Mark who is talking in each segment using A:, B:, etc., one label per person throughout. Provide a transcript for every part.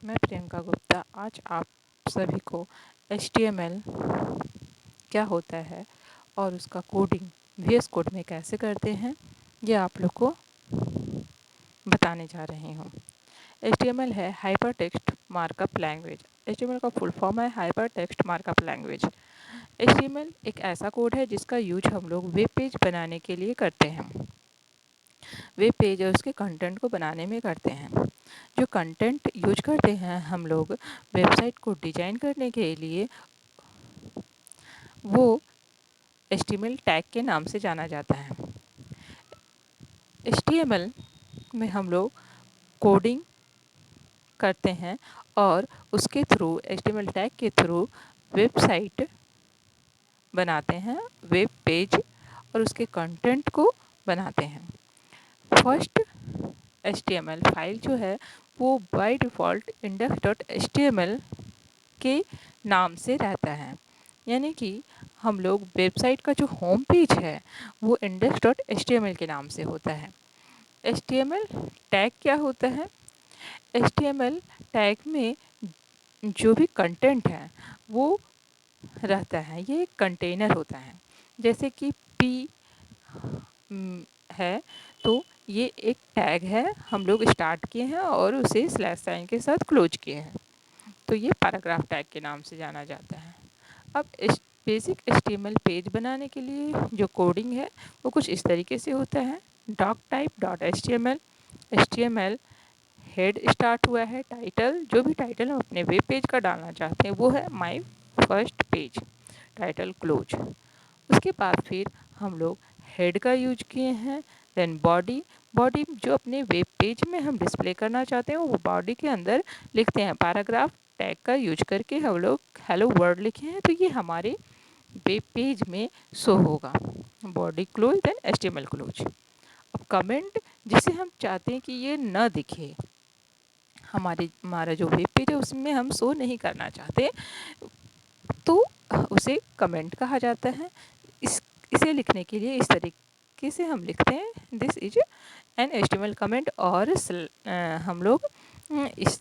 A: मैं प्रियंका गुप्ता आज आप सभी को HTML क्या होता है और उसका कोडिंग VS कोड में कैसे करते हैं ये आप लोग को बताने जा रही हूँ। HTML है hyper text markup language. HTML का फुल फॉर्म है hyper text markup language. HTML एक ऐसा कोड है जिसका यूज हम लोग वेब पेज बनाने के लिए करते हैं। वेब पेज और उसके कंटेंट को बनाने में करते हैं। जो कंटेंट यूज करते हैं हम लोग वेबसाइट को डिजाइन करने के लिए, वो HTML टैग के नाम से जाना जाता है। HTML में हम लोग कोडिंग करते हैं और उसके थ्रू HTML टैग के थ्रू वेबसाइट बनाते हैं, वेब पेज और उसके कंटेंट को बनाते हैं। फर्स्ट HTML फाइल जो है वो बाय डिफ़ॉल्ट index.html के नाम से रहता है, यानी कि हम लोग वेबसाइट का जो होम पेज है वो index.html के नाम से होता है। HTML टैग क्या होता है? HTML टैग में जो भी कंटेंट है वो रहता है, ये एक कंटेनर होता है। जैसे कि P है तो ये एक टैग है, हम लोग स्टार्ट किए हैं और उसे स्लैश साइन के साथ क्लोज किए हैं, तो ये पैराग्राफ टैग के नाम से जाना जाता है। अब इस बेसिक HTML पेज बनाने के लिए जो कोडिंग है वो कुछ इस तरीके से होता है। doctype.html, HTML हेड स्टार्ट हुआ है, टाइटल, जो भी टाइटल हम अपने वेब पेज का डालना चाहते हैं वो है my first page, title close. उसके बाद फिर हम लोग हेड का यूज किए हैं। देन बॉडी, बॉडी जो अपने वेब पेज में हम डिस्प्ले करना चाहते हैं वो बॉडी के अंदर लिखते हैं। पैराग्राफ टैग का यूज करके हम लोग हेलो वर्ल्ड लिखे हैं तो ये हमारे वेब पेज में शो होगा। Body close, then HTML close. अब कमेंट, जिसे हम चाहते हैं कि ये न दिखे, हमारा जो वेब पेज है उसमें हम शो नहीं करना चाहते तो उसे कमेंट कहा जाता है। इसे लिखने के लिए इस तरीके से हम लिखते हैं, this is an HTML comment, और हम लोग इस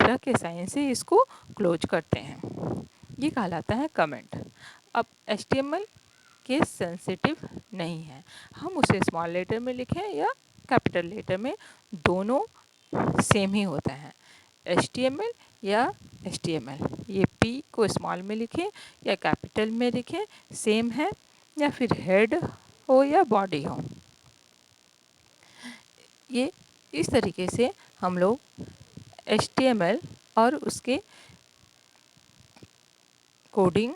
A: तरह के साइन से इसको क्लोज करते हैं, ये कहलाता है कमेंट। अब HTML केस सेंसिटिव नहीं है, हम उसे स्मॉल लेटर में लिखें या कैपिटल लेटर में, दोनों सेम ही होता है। HTML या HTML, ये P को स्मॉल में लिखें या कैपिटल में लिखें, सेम है, या फिर हेड हो या बॉडी हो। ये इस तरीके से हम लोग HTML और उसके कोडिंग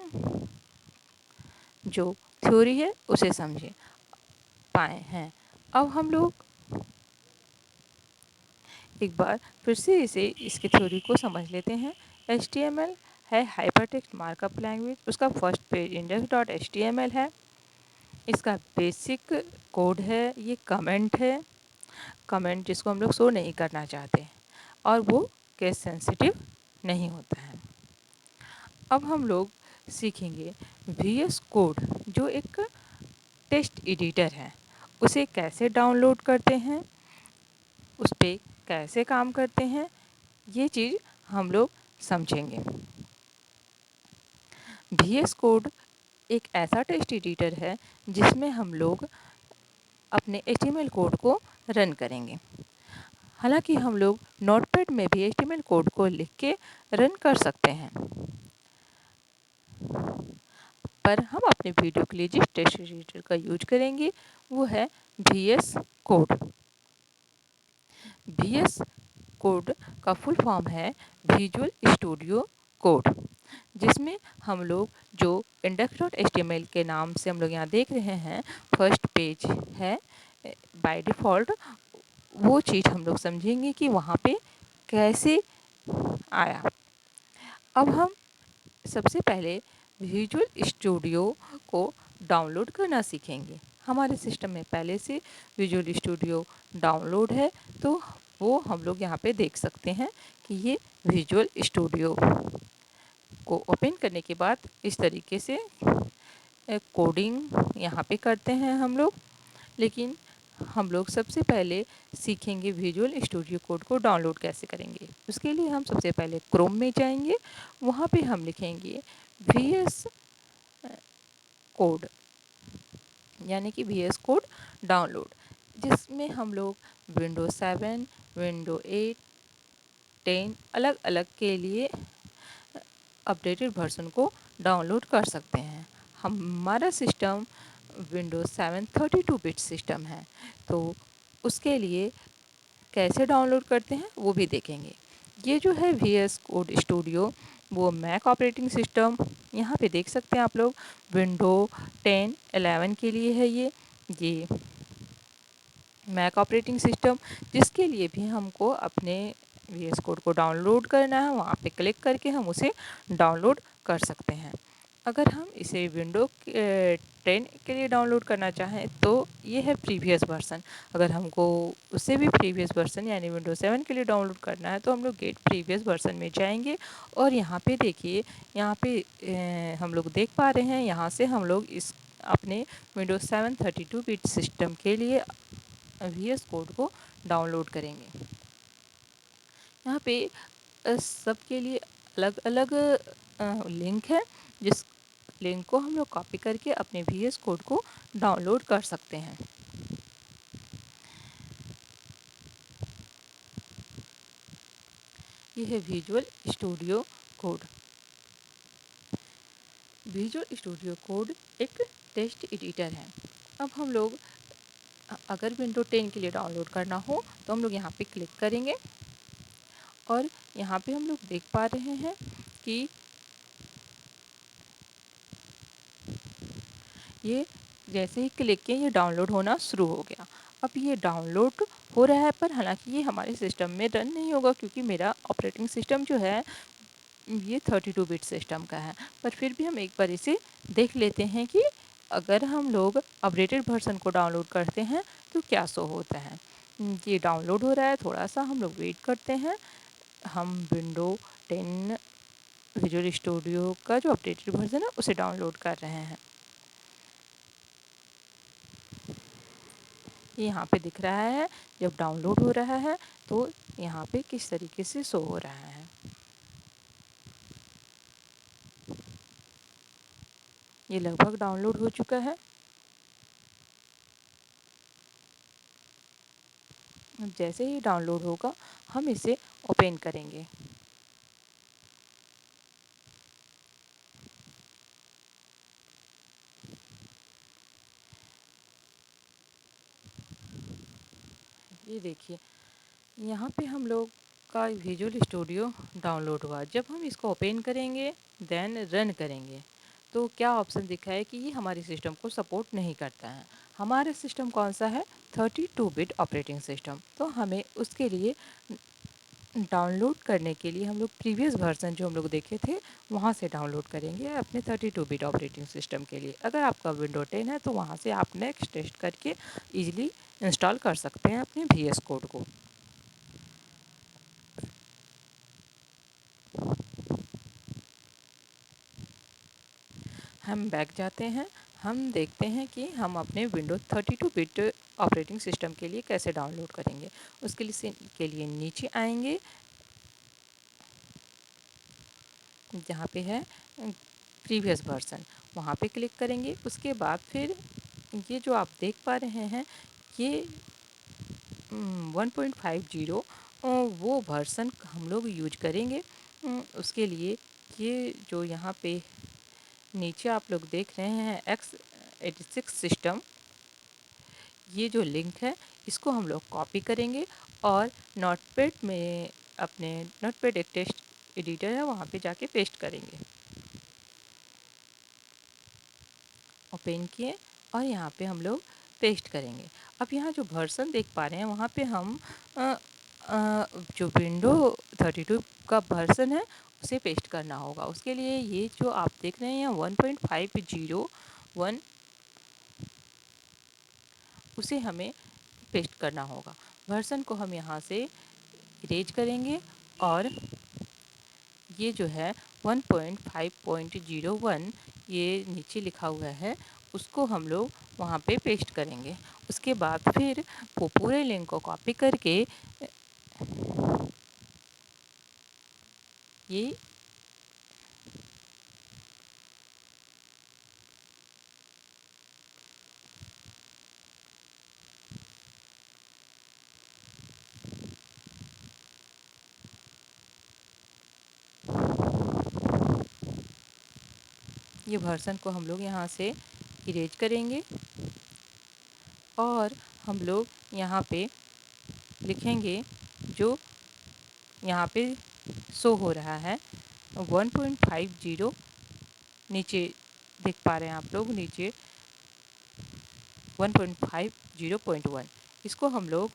A: जो थ्योरी है उसे समझे पाए हैं। अब हम लोग एक बार फिर से इसके थ्योरी को समझ लेते हैं। HTML है हाइपरटेक्स्ट मार्कअप लैंग्वेज, उसका फर्स्ट पेज index.html है, इसका बेसिक कोड है, ये कमेंट है, कमेंट जिसको हम लोग शो नहीं करना चाहते और वो केस सेंसिटिव नहीं होता है। अब हम लोग सीखेंगे VS कोड, जो एक टेक्स्ट एडिटर है, उसे कैसे डाउनलोड करते हैं, उस पर कैसे काम करते हैं, ये चीज़ हम लोग समझेंगे। VS कोड एक ऐसा टेक्स्ट एडिटर है जिसमें हम लोग अपने HTML कोड को रन करेंगे। हालांकि हम लोग नोटपैड में भी HTML कोड को लिख के रन कर सकते हैं, पर हम अपने वीडियो के लिए जिस टेक्स्ट एडिटर का यूज करेंगे वो है VS कोड। VS कोड का फुल फॉर्म है विजुअल स्टूडियो कोड, जिसमें हम लोग जो index.html के नाम से हम लोग यहाँ देख रहे हैं फर्स्ट पेज है बाय डिफ़ॉल्ट, वो चीज़ हम लोग समझेंगे कि वहाँ पे कैसे आया। अब हम सबसे पहले विजुअल स्टूडियो को डाउनलोड करना सीखेंगे। हमारे सिस्टम में पहले से विजुअल स्टूडियो डाउनलोड है तो वो हम लोग यहाँ पे देख सकते हैं कि ये विजुअल स्टूडियो को ओपन करने के बाद इस तरीके से कोडिंग यहाँ पे करते हैं हम लोग। लेकिन हम लोग सबसे पहले सीखेंगे विजुअल स्टूडियो कोड को डाउनलोड कैसे करेंगे। उसके लिए हम सबसे पहले क्रोम में जाएंगे, वहाँ पे हम लिखेंगे VS कोड, यानी कि VS कोड डाउनलोड, जिसमें हम लोग विंडो 7, विंडो 8, 10 अलग अलग के लिए अपडेटेड वर्जन को डाउनलोड कर सकते हैं। हमारा सिस्टम विंडोज़ 7 32 बिट सिस्टम है, तो उसके लिए कैसे डाउनलोड करते हैं वो भी देखेंगे। ये जो है VS कोड स्टूडियो, वो मैक ऑपरेटिंग सिस्टम, यहाँ पे देख सकते हैं आप लोग, विंडो 10 11 के लिए है ये मैक ऑपरेटिंग सिस्टम, जिसके लिए भी हमको अपने VS कोड को डाउनलोड करना है, वहाँ पे क्लिक करके हम उसे डाउनलोड कर सकते हैं। अगर हम इसे विंडो 10 के लिए डाउनलोड करना चाहें तो ये है प्रीवियस वर्जन। अगर हमको उससे भी प्रीवियस वर्जन यानी विंडो 7 के लिए डाउनलोड करना है तो हम लोग गेट प्रीवियस वर्जन में जाएंगे, और यहाँ पे देखिए, यहाँ पे हम लोग देख पा रहे हैं, यहाँ से हम लोग इस अपने विंडोज 7 32 बिट सिस्टम के लिए VS कोड को डाउनलोड करेंगे। यहाँ पे सबके लिए अलग अलग लिंक है, जिस लिंक को हम लोग कॉपी करके अपने VS कोड को डाउनलोड कर सकते हैं। ये है visual studio code. Visual studio code एक टेक्स्ट एडिटर है। अब हम लोग अगर विंडो 10 के लिए डाउनलोड करना हो तो हम लोग यहाँ पे क्लिक करेंगे, और यहाँ पे हम लोग देख पा रहे हैं कि ये जैसे ही क्लिक किए ये डाउनलोड होना शुरू हो गया। अब ये डाउनलोड हो रहा है, पर हालांकि ये हमारे सिस्टम में रन नहीं होगा, क्योंकि मेरा ऑपरेटिंग सिस्टम जो है ये 32 बिट सिस्टम का है। पर फिर भी हम एक बार इसे देख लेते हैं कि अगर हम लोग अपडेटेड वर्जन को डाउनलोड करते हैं तो क्या शो होता है। ये डाउनलोड हो रहा है, थोड़ा सा हम लोग वेट करते हैं। हम विंडो 10 विजुअल स्टूडियो का जो अपडेटेड वर्जन है उसे डाउनलोड कर रहे हैं। ये यहाँ पे दिख रहा है, जब डाउनलोड हो रहा है तो यहाँ पे किस तरीके से शो हो रहा है। ये लगभग डाउनलोड हो चुका है। जैसे ही डाउनलोड होगा हम इसे ओपन करेंगे। ये देखिए, यहाँ पे हम लोग का विजुअल स्टूडियो डाउनलोड हुआ। जब हम इसको ओपन करेंगे देन रन करेंगे तो क्या ऑप्शन दिखा है कि ये हमारे सिस्टम को सपोर्ट नहीं करता है। हमारा सिस्टम कौन सा है? 32 बिट ऑपरेटिंग सिस्टम। तो हमें उसके लिए डाउनलोड करने के लिए हम लोग प्रीवियस वर्जन जो हम लोग देखे थे वहाँ से डाउनलोड करेंगे अपने 32 बिट ऑपरेटिंग सिस्टम के लिए। अगर आपका विंडो 10 है तो वहाँ से आप नेक्स्ट टेस्ट करके इजीली इंस्टॉल कर सकते हैं अपने VS कोड को। हम बैक जाते हैं, हम देखते हैं कि हम अपने विंडोज 32 बिट ऑपरेटिंग सिस्टम के लिए कैसे डाउनलोड करेंगे। उसके लिए नीचे आएंगे, जहाँ पे है प्रीवियस वर्जन, वहाँ पे क्लिक करेंगे। उसके बाद फिर ये जो आप देख पा रहे हैं ये 1.50 वो वर्जन हम लोग यूज करेंगे। उसके लिए ये जो यहाँ पे नीचे आप लोग देख रहे हैं x86 सिस्टम, ये जो लिंक है इसको हम लोग कॉपी करेंगे और नोटपैड में, अपने नोटपैड एक टेक्स्ट एडिटर है वहाँ पे जाके पेस्ट करेंगे। ओपन किए और यहाँ पे हम लोग पेस्ट करेंगे। अब यहाँ जो वर्जन देख पा रहे हैं वहाँ पे हम जो विंडो 32 का वर्जन है उसे पेस्ट करना होगा। उसके लिए ये जो आप देख रहे हैं 1.501 उसे हमें पेस्ट करना होगा। वर्जन को हम यहाँ से इरेज करेंगे और ये जो है 1.5.01 ये नीचे लिखा हुआ है उसको हम लोग वहाँ पे पेस्ट करेंगे। उसके बाद फिर वो पूरे लिंक को कॉपी करके ये वर्जन को हम लोग यहाँ से इरेज करेंगे और हम लोग यहाँ पे लिखेंगे जो यहाँ पे शो हो रहा है 1.50, नीचे देख पा रहे हैं आप लोग, नीचे 1.50.1, इसको हम लोग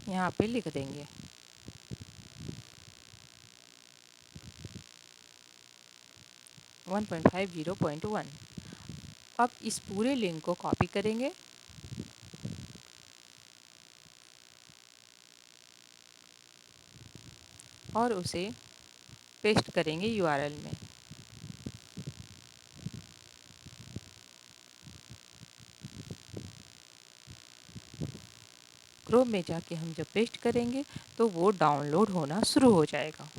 A: यहाँ पे लिख देंगे। 1.50.1। अब इस पूरे लिंक को कॉपी करेंगे और उसे पेस्ट करेंगे यूआरएल में। क्रोम में जाके हम जब पेस्ट करेंगे तो वो डाउनलोड होना शुरू हो जाएगा।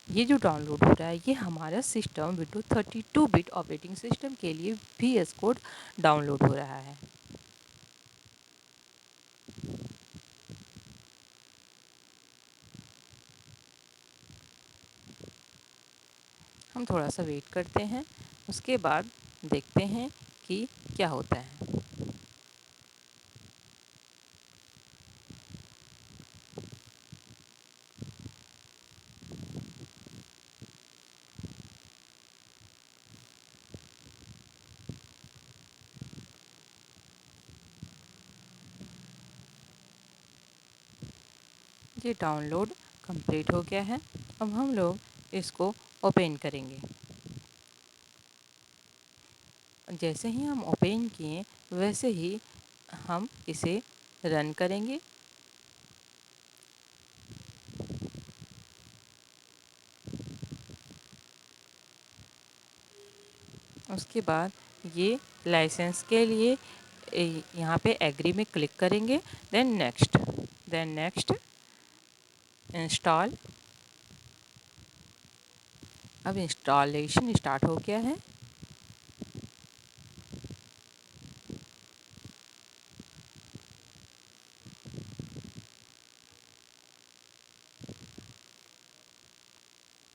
A: ये जो डाउनलोड हो रहा है ये हमारा system Windows 32 bit operating system के लिए VS कोड डाउनलोड हो रहा है। हम थोड़ा सा वेट करते हैं, उसके बाद देखते हैं कि क्या होता है। ये डाउनलोड कंप्लीट हो गया है। अब हम लोग इसको ओपन करेंगे। जैसे ही हम ओपन किए वैसे ही हम इसे रन करेंगे। उसके बाद ये लाइसेंस के लिए यहाँ पे एग्री में क्लिक करेंगे, देन नेक्स्ट इंस्टॉल। अब इंस्टॉलेशन स्टार्ट हो गया है।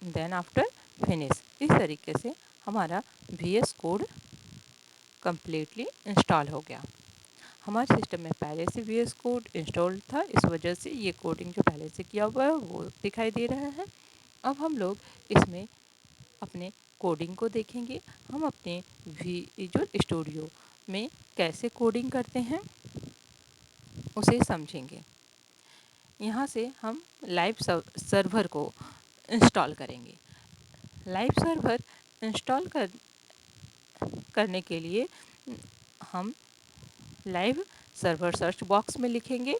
A: देन आफ्टर फिनिश, इस तरीके से हमारा VS कोड कम्प्लीटली इंस्टॉल हो गया। हमारे सिस्टम में पहले से VS कोड इंस्टॉल था, इस वजह से ये कोडिंग जो पहले से किया हुआ है वो दिखाई दे रहा है। अब हम लोग इसमें अपने कोडिंग को देखेंगे। हम अपने विजुअल स्टूडियो में कैसे कोडिंग करते हैं उसे समझेंगे। यहाँ से हम लाइव सर्वर को इंस्टॉल करेंगे। लाइव सर्वर इंस्टॉल करने के लिए हम लाइव सर्वर सर्च बॉक्स में लिखेंगे।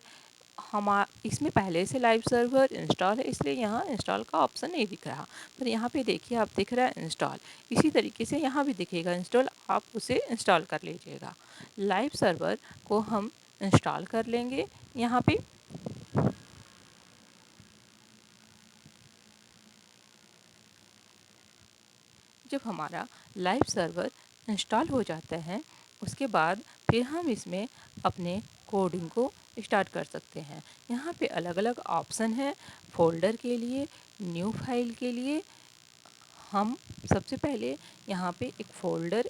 A: इसमें पहले से लाइव सर्वर इंस्टॉल है, इसलिए यहाँ इंस्टॉल का ऑप्शन नहीं दिख रहा, पर यहाँ पे देखिए आप दिख रहा है इंस्टॉल। इसी तरीके से यहाँ भी दिखेगा इंस्टॉल, आप उसे इंस्टॉल कर लीजिएगा। लाइव सर्वर को हम इंस्टॉल कर लेंगे। यहाँ पे जब हमारा लाइव सर्वर इंस्टॉल हो जाता है उसके बाद फिर हम इसमें अपने कोडिंग को स्टार्ट कर सकते हैं। यहाँ पे अलग अलग ऑप्शन है। फोल्डर के लिए, न्यू फाइल के लिए हम सबसे पहले यहाँ पे एक फ़ोल्डर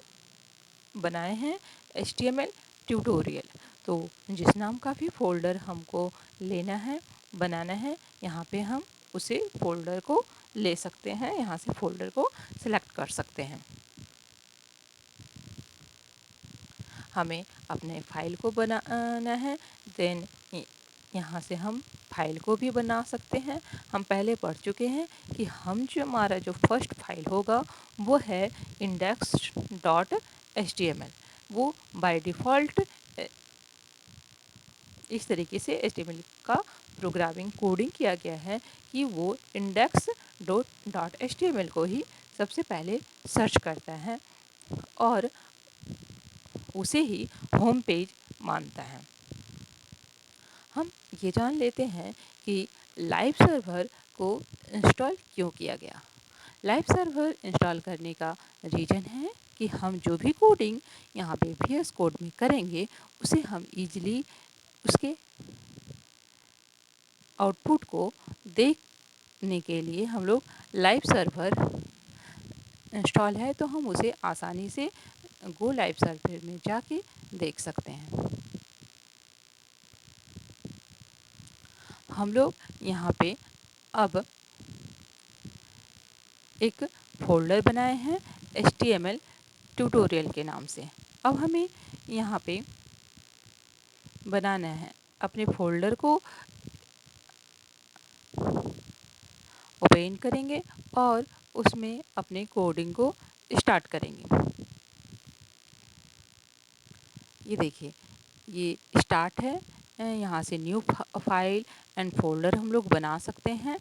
A: बनाए हैं HTML ट्यूटोरियल। तो जिस नाम का भी फ़ोल्डर हमको लेना है, बनाना है, यहाँ पे हम उसे फ़ोल्डर को ले सकते हैं, यहाँ से फ़ोल्डर को सिलेक्ट कर सकते हैं। हमें अपने फाइल को बनाना है, देन यहाँ से हम फाइल को भी बना सकते हैं। हम पहले पढ़ चुके हैं कि हम जो हमारा जो फर्स्ट फाइल होगा वो है index.html। वो बाय डिफ़ॉल्ट इस तरीके से HTML का प्रोग्रामिंग कोडिंग किया गया है कि वो index.html को ही सबसे पहले सर्च करता है और उसे ही होम पेज मानता है। हम ये जान लेते हैं कि लाइव सर्वर को इंस्टॉल क्यों किया गया। लाइव सर्वर इंस्टॉल करने का रीज़न है कि हम जो भी कोडिंग यहाँ पे VS कोड में करेंगे उसे हम इजीली उसके आउटपुट को देखने के लिए हम लोग लाइव सर्वर इंस्टॉल है तो हम उसे आसानी से गो लाइव सर्वर में जाके देख सकते हैं। हम लोग यहाँ पे अब एक फ़ोल्डर बनाए हैं HTML ट्यूटोरियल के नाम से। अब हमें यहाँ पे बनाना है, अपने फ़ोल्डर को ओपन करेंगे और उसमें अपने कोडिंग को स्टार्ट करेंगे। ये देखिए, ये स्टार्ट है। यहाँ से न्यू फाइल एंड फोल्डर हम लोग बना सकते हैं।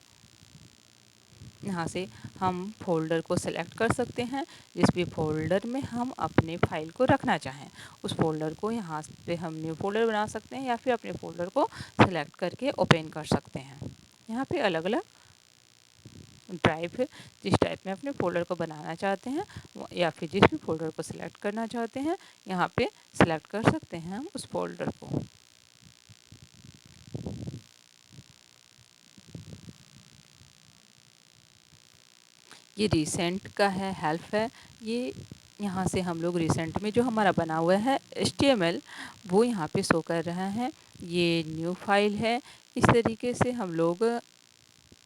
A: यहाँ से हम फोल्डर को सेलेक्ट कर सकते हैं, जिस भी फोल्डर में हम अपने फाइल को रखना चाहें उस फोल्डर को यहाँ पे हम न्यू फोल्डर बना सकते हैं या फिर अपने फोल्डर को सेलेक्ट करके ओपन कर सकते हैं। यहाँ पे अलग अलग ड्राइव है, जिस टाइप में अपने फ़ोल्डर को बनाना चाहते हैं या फिर जिस भी फ़ोल्डर को सिलेक्ट करना चाहते हैं यहाँ पे सिलेक्ट कर सकते हैं हम उस फ़ोल्डर को। ये रिसेंट का है, हेल्प है। ये यहाँ से हम लोग रिसेंट में जो हमारा बना हुआ है HTML वो यहाँ पे शो कर रहा है। ये न्यू फाइल है। इस तरीके से हम लोग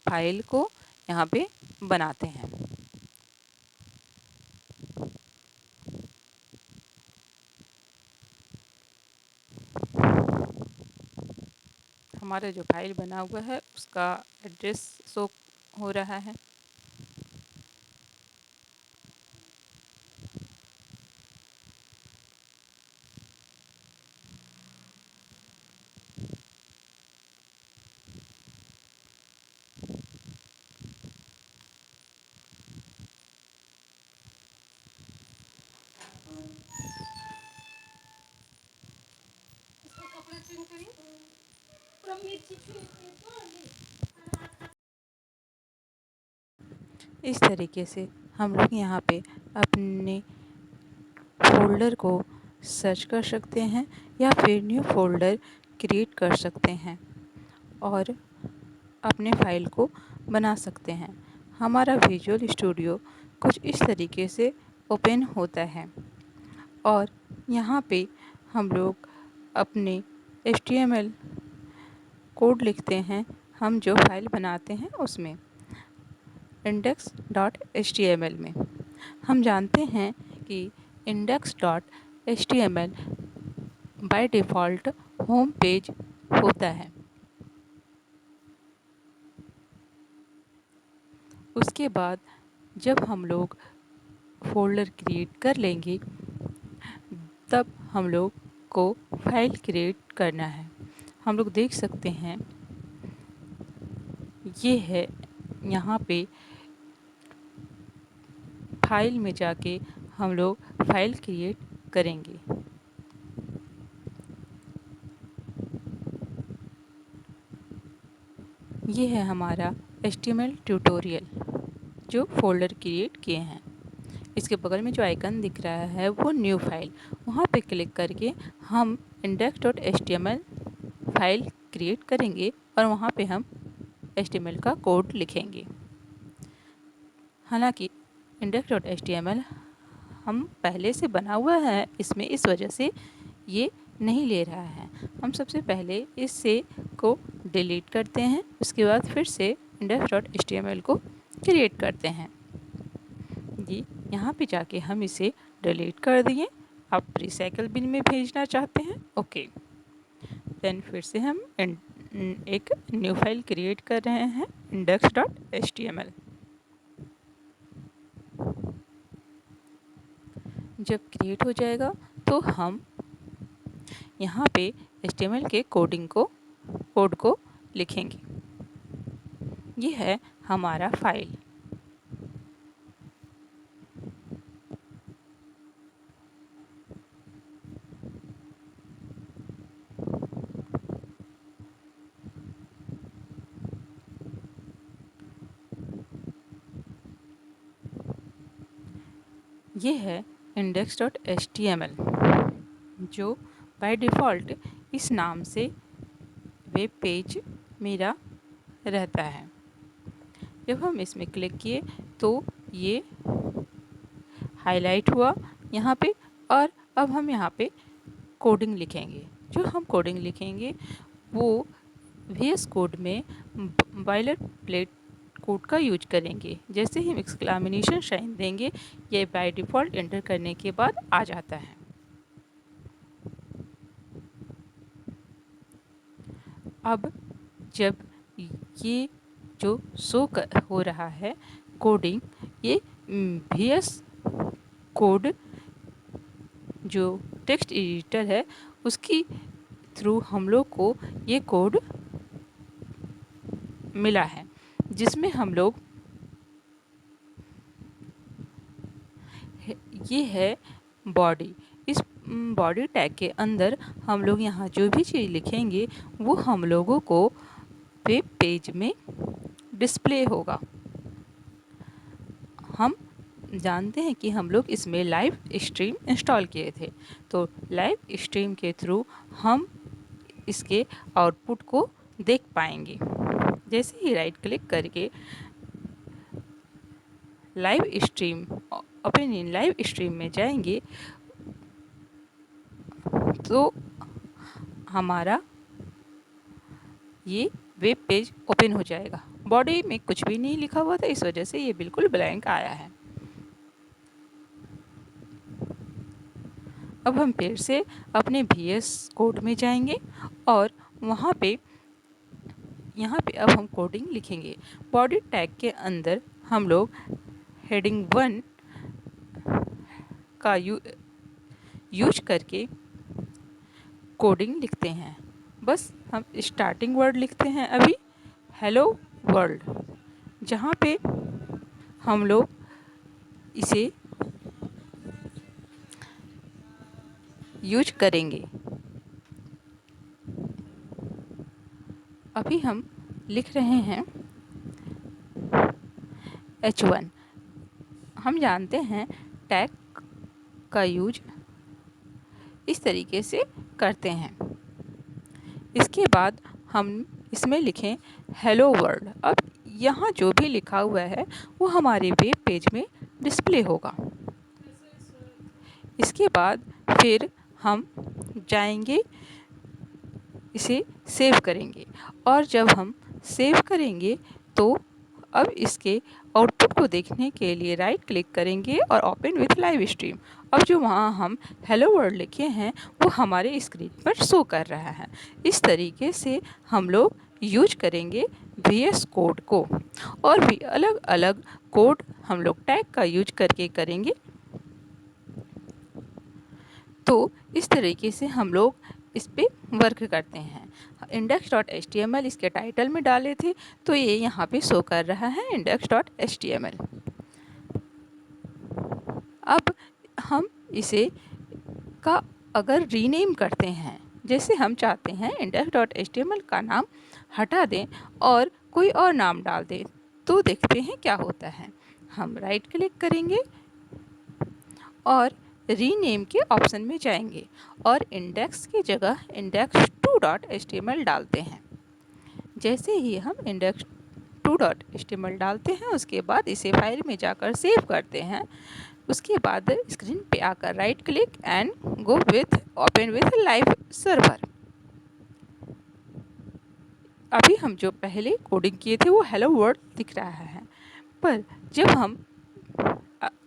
A: फाइल को यहाँ पे बनाते हैं। हमारा जो फाइल बना हुआ है उसका एड्रेस शो हो रहा है। इस तरीके से हम लोग यहाँ पे अपने फ़ोल्डर को सर्च कर सकते हैं या फिर न्यू फ़ोल्डर क्रिएट कर सकते हैं और अपने फाइल को बना सकते हैं। हमारा विजुअल स्टूडियो कुछ इस तरीके से ओपन होता है और यहाँ पे हम लोग अपने HTML कोड लिखते हैं। हम जो फाइल बनाते हैं उसमें index.html में हम जानते हैं कि index.html by default home page होता है। उसके बाद जब हम लोग फ़ोल्डर क्रिएट कर लेंगे तब हम लोग को फाइल क्रिएट करना है। हम लोग देख सकते हैं ये है, यहाँ पे फाइल में जाके हम लोग फाइल क्रिएट करेंगे। ये है हमारा HTML ट्यूटोरियल जो फ़ोल्डर क्रिएट किए हैं। इसके बगल में जो आइकन दिख रहा है वो न्यू फाइल, वहाँ पे क्लिक करके हम index.html फाइल क्रिएट करेंगे और वहाँ पे हम HTML का कोड लिखेंगे। हालांकि index.html हम पहले से बना हुआ है इसमें, इस वजह से ये नहीं ले रहा है। हम सबसे पहले इससे को डिलीट करते हैं, उसके बाद फिर से index.html को क्रिएट करते हैं। जी, यहाँ पे जाके हम इसे डिलीट कर दिए। आप रिसाइकल बिन में भेजना चाहते हैं, ओके। देन फिर से हम एक न्यू फाइल क्रिएट कर रहे हैं index.html। जब क्रिएट हो जाएगा तो हम यहाँ पे HTML के कोड को लिखेंगे। ये है हमारा फाइल। ये है index.html, जो बाय डिफ़ॉल्ट इस नाम से वेब पेज मेरा रहता है। जब हम इसमें क्लिक किए तो ये हाईलाइट हुआ यहाँ पे, और अब हम यहाँ पे कोडिंग लिखेंगे। जो हम कोडिंग लिखेंगे वो VS कोड में बॉयलर प्लेट कोड का यूज करेंगे। जैसे ही हम एक्सक्लेमेशन साइन देंगे, ये बाय डिफ़ॉल्ट एंटर करने के बाद आ जाता है। अब जब ये जो हो रहा है कोडिंग, ये VS कोड जो टेक्स्ट एडिटर है उसकी थ्रू हम लोग को ये कोड मिला है, जिसमें हम लोग ये है बॉडी। इस बॉडी टैग के अंदर हम लोग यहाँ जो भी चीज़ लिखेंगे वो हम लोगों को वेब पेज में डिस्प्ले होगा। हम जानते हैं कि हम लोग इसमें लाइव स्ट्रीम इंस्टॉल किए थे, तो लाइव स्ट्रीम के थ्रू हम इसके आउटपुट को देख पाएंगे। जैसे ही राइट क्लिक करके live stream open in live stream में जाएंगे तो हमारा ये वेब पेज ओपन हो जाएगा। बॉडी में कुछ भी नहीं लिखा हुआ था, इस वजह से ये बिल्कुल ब्लैंक आया है। अब हम फिर से अपने VS कोड में जाएंगे और वहाँ पे यहाँ पे अब हम कोडिंग लिखेंगे। बॉडी टैग के अंदर हम लोग हेडिंग 1 का यूज करके कोडिंग लिखते हैं। बस हम स्टार्टिंग वर्ड लिखते हैं अभी, हेलो वर्ल्ड, जहाँ पे हम लोग इसे यूज करेंगे। अभी हम लिख रहे हैं H1। हम जानते हैं टैग का यूज इस तरीके से करते हैं। इसके बाद हम इसमें लिखें हेलो वर्ल्ड। अब यहाँ जो भी लिखा हुआ है वो हमारे वेब पेज में डिस्प्ले होगा। इसके बाद फिर हम जाएंगे, इसे सेव करेंगे, और जब हम सेव करेंगे तो अब इसके आउटपुट को देखने के लिए राइट क्लिक करेंगे और ओपन विथ लाइव स्ट्रीम। अब जो वहाँ हम हेलो वर्ल्ड लिखे हैं वो हमारे स्क्रीन पर शो कर रहा है। इस तरीके से हम लोग यूज करेंगे VS कोड को, और भी अलग अलग कोड हम लोग टैग का यूज करके करेंगे। तो इस तरीके से हम लोग इस पे वर्क करते हैं। index.html इसके टाइटल में डाले थे तो ये यहाँ पे शो कर रहा है index.html। अब हम इसे का अगर रीनेम करते हैं, जैसे हम चाहते हैं index.html का नाम हटा दें और कोई और नाम डाल दें, तो देखते हैं क्या होता है। हम राइट क्लिक करेंगे और रीनेम के ऑप्शन में जाएंगे और इंडेक्स की जगह index2.html डालते हैं। जैसे ही हम index2.html डालते हैं, उसके बाद इसे फाइल में जाकर सेव करते हैं। उसके बाद स्क्रीन पे आकर right click and go with open with live server. अभी हम जो पहले कोडिंग किए थे वो हेलो वर्ल्ड दिख रहा है, पर जब हम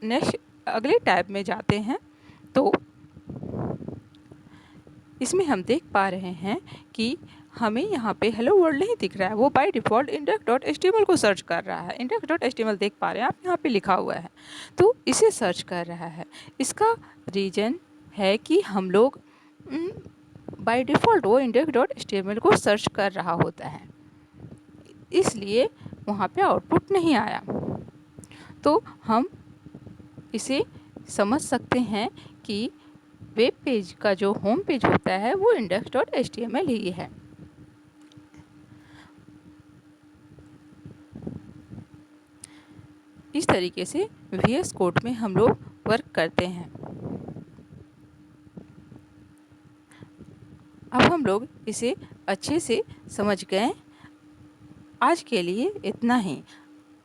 A: नेक्स्ट अगले टैब में जाते हैं तो इसमें हम देख पा रहे हैं कि हमें यहाँ पे हेलो वर्ल्ड नहीं दिख रहा है, वो बाय डिफ़ॉल्ट index.html को सर्च कर रहा है। index.html देख पा रहे हैं आप, यहाँ पे लिखा हुआ है, तो इसे सर्च कर रहा है। इसका रीज़न है कि हम लोग बाय डिफ़ॉल्ट वो index.html को सर्च कर रहा होता है। इसलिए वहाँ पे आउटपुट नहीं आया। तो हम इसे समझ सकते हैं कि वेब पेज का जो होम पेज होता है वो index.html ही है। इस तरीके से VS कोड में हम लोग वर्क करते हैं। अब हम लोग इसे अच्छे से समझ गए। आज के लिए इतना ही।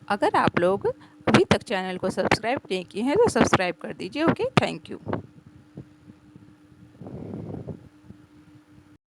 A: अगर आप लोग अभी तक चैनल को सब्सक्राइब नहीं किए हैं तो सब्सक्राइब कर दीजिए। Okay, thank you.